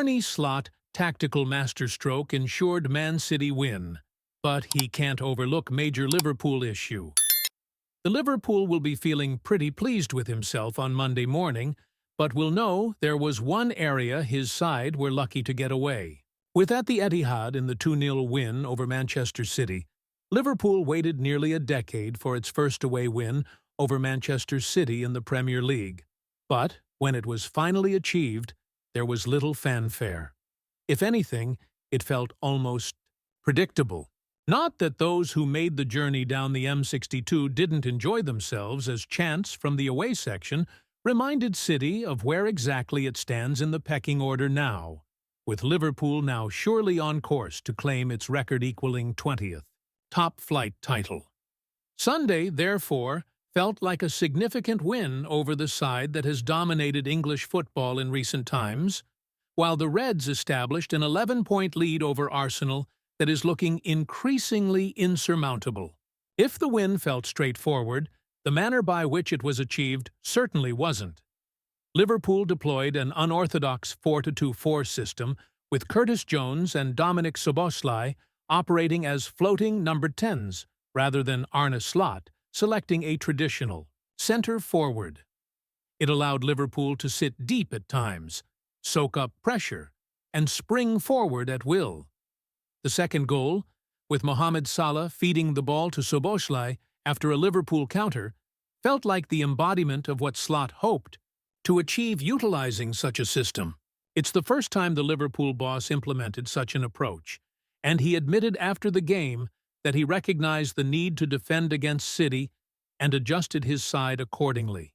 Arne Slot tactical masterstroke ensured Man City win, but he can't overlook major Liverpool issue. The Liverpool will be feeling pretty pleased with himself on Monday morning, but will know there was one area his side were lucky to get away. With at the Etihad in the 2-0 win over Manchester City, Liverpool waited nearly a decade for its first away win over Manchester City in the Premier League. But when it was finally achieved, there was little fanfare. If anything, it felt almost predictable. Not that those who made the journey down the M62 didn't enjoy themselves, as chants from the away section reminded City of where exactly it stands in the pecking order now, with Liverpool now surely on course to claim its record-equaling 20th top-flight title. Sunday, therefore, felt like a significant win over the side that has dominated English football in recent times, while the Reds established an 11-point lead over Arsenal that is looking increasingly insurmountable. If the win felt straightforward, the manner by which it was achieved certainly wasn't. Liverpool deployed an unorthodox 4-2-4 system with Curtis Jones and Dominic Szoboszlai operating as floating number 10s rather than Arne Slot selecting a traditional center forward. It allowed Liverpool to sit deep at times, soak up pressure, and spring forward at will. The second goal, with Mohamed Salah feeding the ball to Szoboszlai after a Liverpool counter, felt like the embodiment of what Slot hoped to achieve utilizing such a system. It's the first time the Liverpool boss implemented such an approach, and he admitted after the game that he recognized the need to defend against City and adjusted his side accordingly.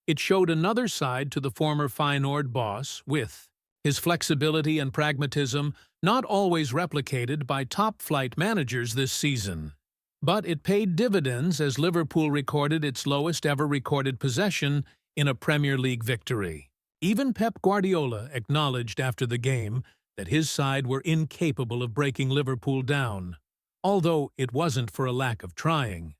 It showed another side to the former Feyenoord boss, with his flexibility and pragmatism not always replicated by top-flight managers this season. But it paid dividends as Liverpool recorded its lowest ever recorded possession in a Premier League victory. Even Pep Guardiola acknowledged after the game that his side were incapable of breaking Liverpool down, although it wasn't for a lack of trying.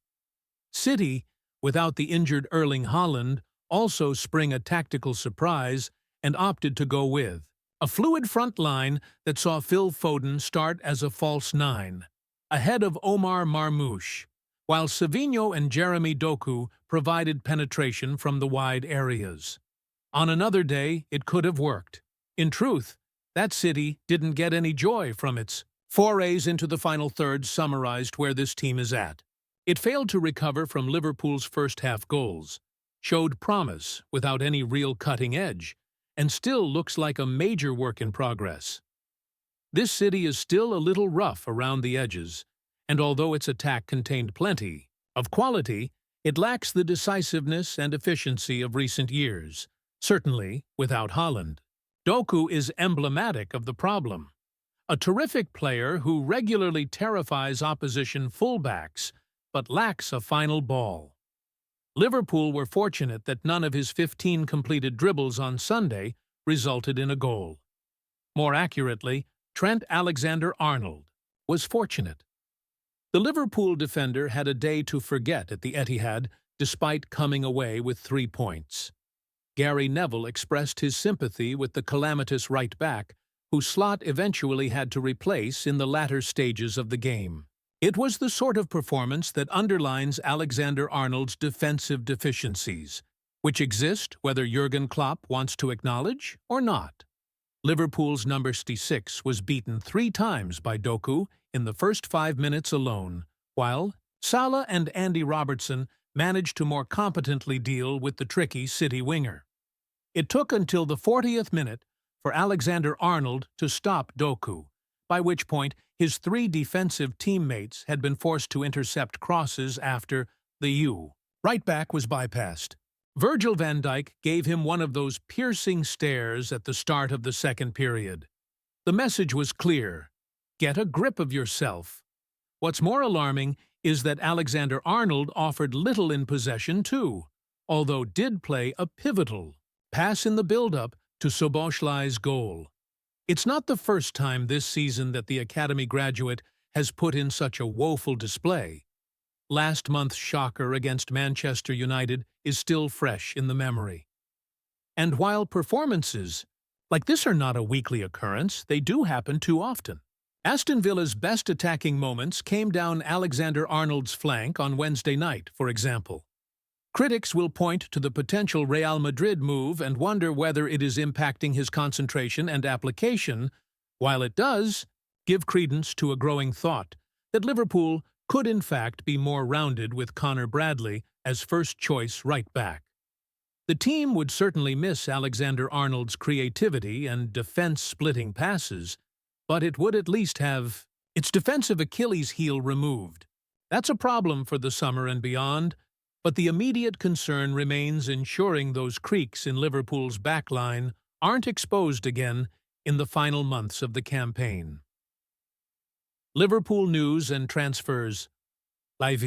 City, without the injured Erling Haaland, also spring a tactical surprise and opted to go with a fluid front line that saw Phil Foden start as a false 9, ahead of Omar Marmoush, while Savinho and Jeremy Doku provided penetration from the wide areas. On another day, it could have worked. In truth, that City didn't get any joy from its forays into the final third summarized where this team is at. It failed to recover from Liverpool's first-half goals, showed promise without any real cutting edge, and still looks like a major work in progress. This City is still a little rough around the edges, and although its attack contained plenty of quality, it lacks the decisiveness and efficiency of recent years, certainly without Haaland. Doku is emblematic of the problem. A terrific player who regularly terrifies opposition fullbacks, but lacks a final ball. Liverpool were fortunate that none of his 15 completed dribbles on Sunday resulted in a goal. More accurately, Trent Alexander-Arnold was fortunate. The Liverpool defender had a day to forget at the Etihad despite coming away with 3 points. Gary Neville expressed his sympathy with the calamitous right-back, who Slot eventually had to replace in the latter stages of the game. It was the sort of performance that underlines Alexander-Arnold's defensive deficiencies, which exist whether Jurgen Klopp wants to acknowledge or not. Liverpool's number 66 was beaten 3 times by Doku in the first 5 minutes alone, while Salah and Andy Robertson managed to more competently deal with the tricky City winger. It took until the 40th minute for Alexander-Arnold to stop Doku, by which point his 3 defensive teammates had been forced to intercept crosses after the right-back was bypassed. Virgil van Dijk gave him one of those piercing stares at the start of the second period. The message was clear: get a grip of yourself. What's more alarming is that Alexander-Arnold offered little in possession too, although did play a pivotal pass in the build-up to Szoboszlai's goal. It's not the first time this season that the academy graduate has put in such a woeful display. Last month's shocker against Manchester United is still fresh in the memory. And while performances Like this are not a weekly occurrence, they do happen too often. Aston Villa's best attacking moments came down Alexander-Arnold's flank on Wednesday night, for example. Critics will point to the potential Real Madrid move and wonder whether it is impacting his concentration and application, while it does give credence to a growing thought that Liverpool could in fact be more rounded with Connor Bradley as first-choice right-back. The team would certainly miss Alexander-Arnold's creativity and defense-splitting passes, but it would at least have its defensive Achilles heel removed. That's a problem for the summer and beyond, but the immediate concern remains ensuring those creaks in Liverpool's backline aren't exposed again in the final months of the campaign. Liverpool news and transfers. Live.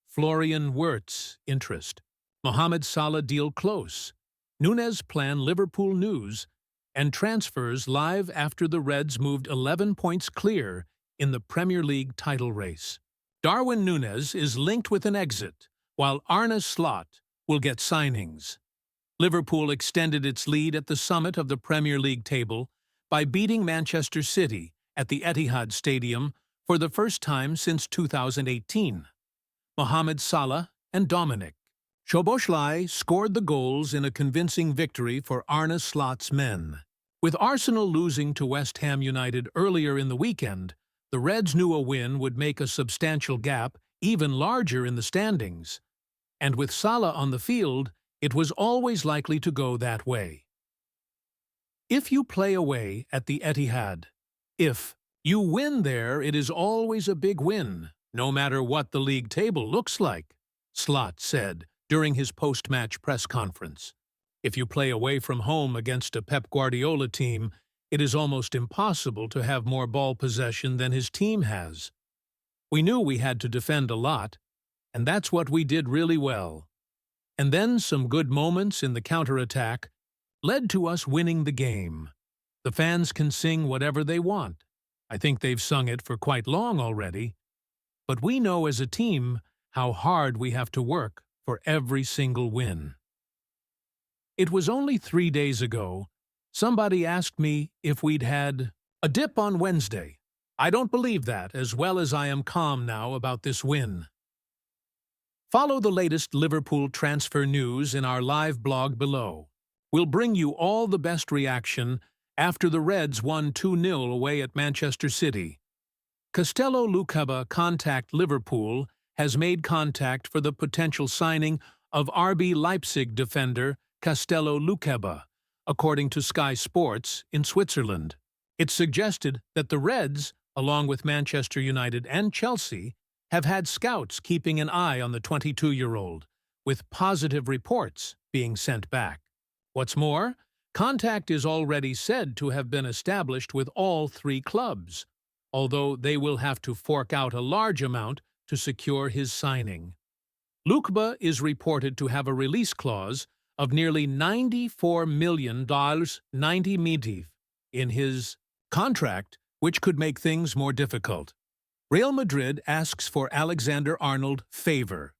Florian Wirtz, interest. Mohamed Salah deal close. Nunez plan Liverpool news, and transfers live after the Reds moved 11 points clear in the Premier League title race. Darwin Nunez is linked with an exit, while Arne Slot will get signings. Liverpool extended its lead at the summit of the Premier League table by beating Manchester City at the Etihad Stadium for the first time since 2018. Mohamed Salah and Dominic Szoboszlai scored the goals in a convincing victory for Arne Slot's men. With Arsenal losing to West Ham United earlier in the weekend, the Reds knew a win would make a substantial gap even larger in the standings. And with Salah on the field, it was always likely to go that way. If you play away at the Etihad, if you win there, it is always a big win, no matter what the league table looks like, Slot said during his post-match press conference. If you play away from home against a Pep Guardiola team, it is almost impossible to have more ball possession than his team has. We knew we had to defend a lot, and that's what we did really well. And then some good moments in the counterattack led to us winning the game. The fans can sing whatever they want. I think they've sung it for quite long already. But we know as a team how hard we have to work for every single win. It was only 3 days ago somebody asked me if we'd had a dip on Wednesday. I don't believe that, as well as I am calm now about this win. Follow the latest Liverpool transfer news in our live blog below. We'll bring you all the best reaction after the Reds won 2-0 away at Manchester City. Castello Lukeba Contact Liverpool has made contact for the potential signing of RB Leipzig defender Castello Lukeba, according to Sky Sports in Switzerland. It's suggested that the Reds, along with Manchester United and Chelsea, have had scouts keeping an eye on the 22-year-old, with positive reports being sent back. What's more, contact is already said to have been established with all 3 clubs, although they will have to fork out a large amount to secure his signing. Lukeba is reported to have a release clause of nearly $94 million, 90 million, in his contract, which could make things more difficult. Real Madrid asks for Alexander-Arnold favor.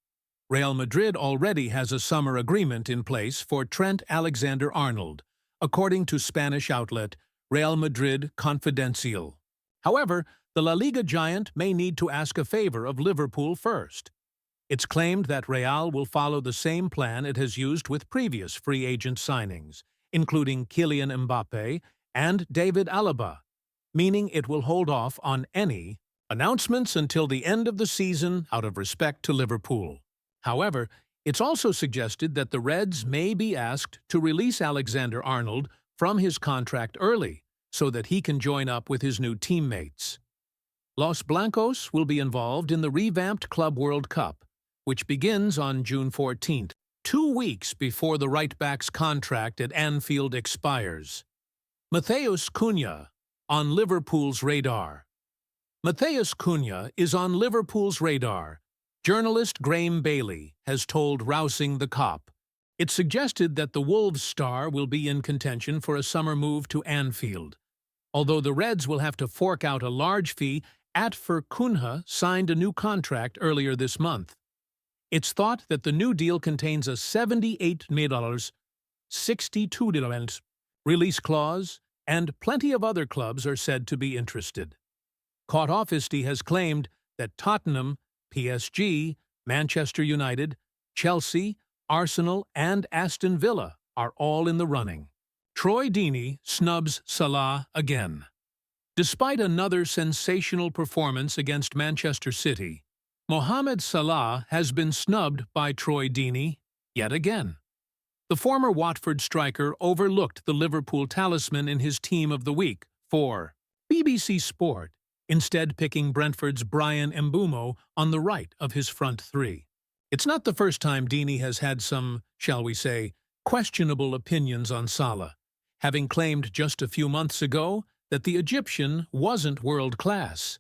Real Madrid already has a summer agreement in place for Trent Alexander-Arnold, according to Spanish outlet Real Madrid Confidencial. However, the La Liga giant may need to ask a favor of Liverpool first. It's claimed that Real will follow the same plan it has used with previous free agent signings, including Kylian Mbappe and David Alaba, meaning it will hold off on any announcements until the end of the season out of respect to Liverpool. However, it's also suggested that the Reds may be asked to release Alexander-Arnold from his contract early so that he can join up with his new teammates. Los Blancos will be involved in the revamped Club World Cup, which begins on June 14th, 2 weeks before the right-back's contract at Anfield expires. Matheus Cunha on Liverpool's radar. Matheus Cunha is on Liverpool's radar. Journalist Graham Bailey has told Rousing the Cop. It's suggested that the Wolves star will be in contention for a summer move to Anfield, although the Reds will have to fork out a large fee for Cunha signed a new contract earlier this month. It's thought that the new deal contains a $78 million, $62 release clause, and plenty of other clubs are said to be interested. Caught Offisti has claimed that Tottenham, PSG, Manchester United, Chelsea, Arsenal, and Aston Villa are all in the running. Troy Deeney snubs Salah again. Despite another sensational performance against Manchester City, Mohamed Salah has been snubbed by Troy Deeney yet again. The former Watford striker overlooked the Liverpool talisman in his Team of the Week for BBC Sport, instead picking Brentford's Brian Mbeumo on the right of his front three. It's not the first time Deeney has had some, shall we say, questionable opinions on Salah, having claimed just a few months ago that the Egyptian wasn't world-class.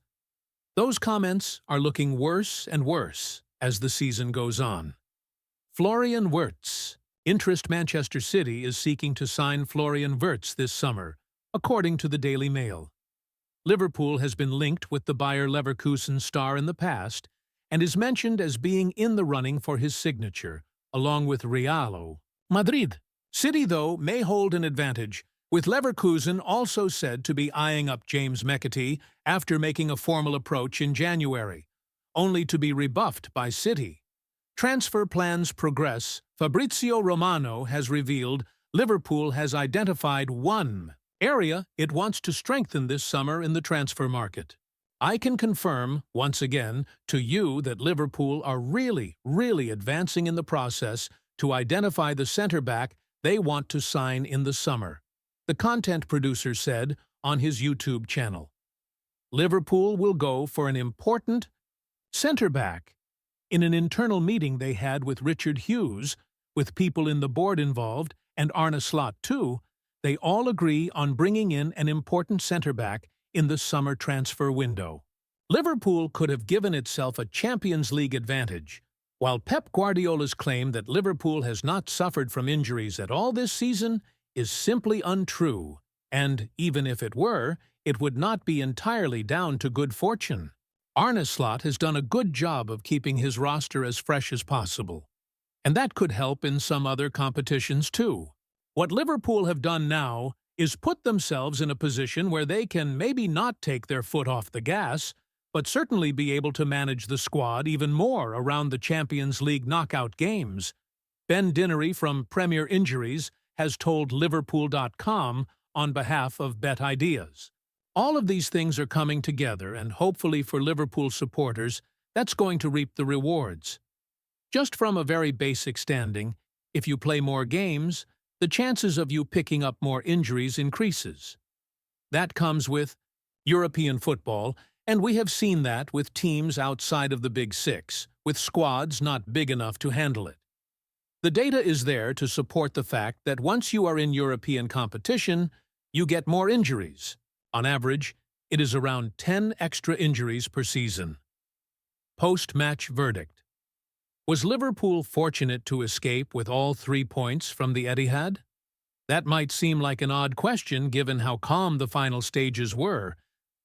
Those comments are looking worse and worse as the season goes on. Florian Wirtz. Interest Manchester City is seeking to sign Florian Wirtz this summer, according to the Daily Mail. Liverpool has been linked with the Bayer Leverkusen star in the past and is mentioned as being in the running for his signature, along with Real Madrid. City, though, may hold an advantage, with Leverkusen also said to be eyeing up James McAtee after making a formal approach in January, only to be rebuffed by City. Transfer plans progress. Fabrizio Romano has revealed Liverpool has identified one area it wants to strengthen this summer in the transfer market. I can confirm, once again, to you that Liverpool are really advancing in the process to identify the centre-back they want to sign in the summer, the content producer said on his YouTube channel. Liverpool will go for an important centre-back. In an internal meeting they had with Richard Hughes, with people in the board involved, and Arne Slot too, they all agree on bringing in an important centre-back in the summer transfer window. Liverpool could have given itself a Champions League advantage. While Pep Guardiola's claim that Liverpool has not suffered from injuries at all this season is simply untrue, and even if it were, it would not be entirely down to good fortune. Arne Slot has done a good job of keeping his roster as fresh as possible, and that could help in some other competitions too. What Liverpool have done now is put themselves in a position where they can maybe not take their foot off the gas, but certainly be able to manage the squad even more around the Champions League knockout games. Ben Dinnery from Premier Injuries has told Liverpool.com on behalf of Bet Ideas. All of these things are coming together, and hopefully for Liverpool supporters, that's going to reap the rewards. Just from a very basic standing, if you play more games, the chances of you picking up more injuries increases. That comes with European football, and we have seen that with teams outside of the Big Six, with squads not big enough to handle it. The data is there to support the fact that once you are in European competition, you get more injuries. On average, it is around 10 extra injuries per season. Post-match verdict. Was Liverpool fortunate to escape with all 3 points from the Etihad? That might seem like an odd question given how calm the final stages were,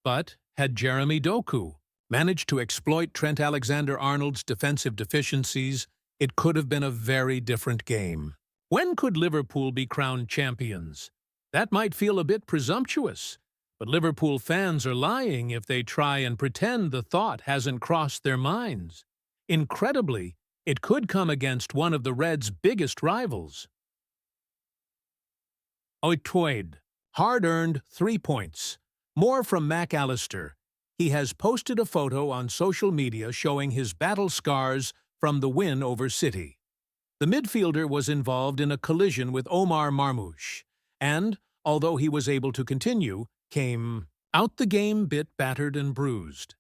but had Jeremy Doku managed to exploit Trent Alexander-Arnold's defensive deficiencies, it could have been a very different game. When could Liverpool be crowned champions? That might feel a bit presumptuous, but Liverpool fans are lying if they try and pretend the thought hasn't crossed their minds. Incredibly, it could come against one of the Reds' biggest rivals. Oitoid. Hard-earned 3 points. More from Mac Allister. He has posted a photo on social media showing his battle scars from the win over City. The midfielder was involved in a collision with Omar Marmoush, and, although he was able to continue, came out the game bit battered and bruised.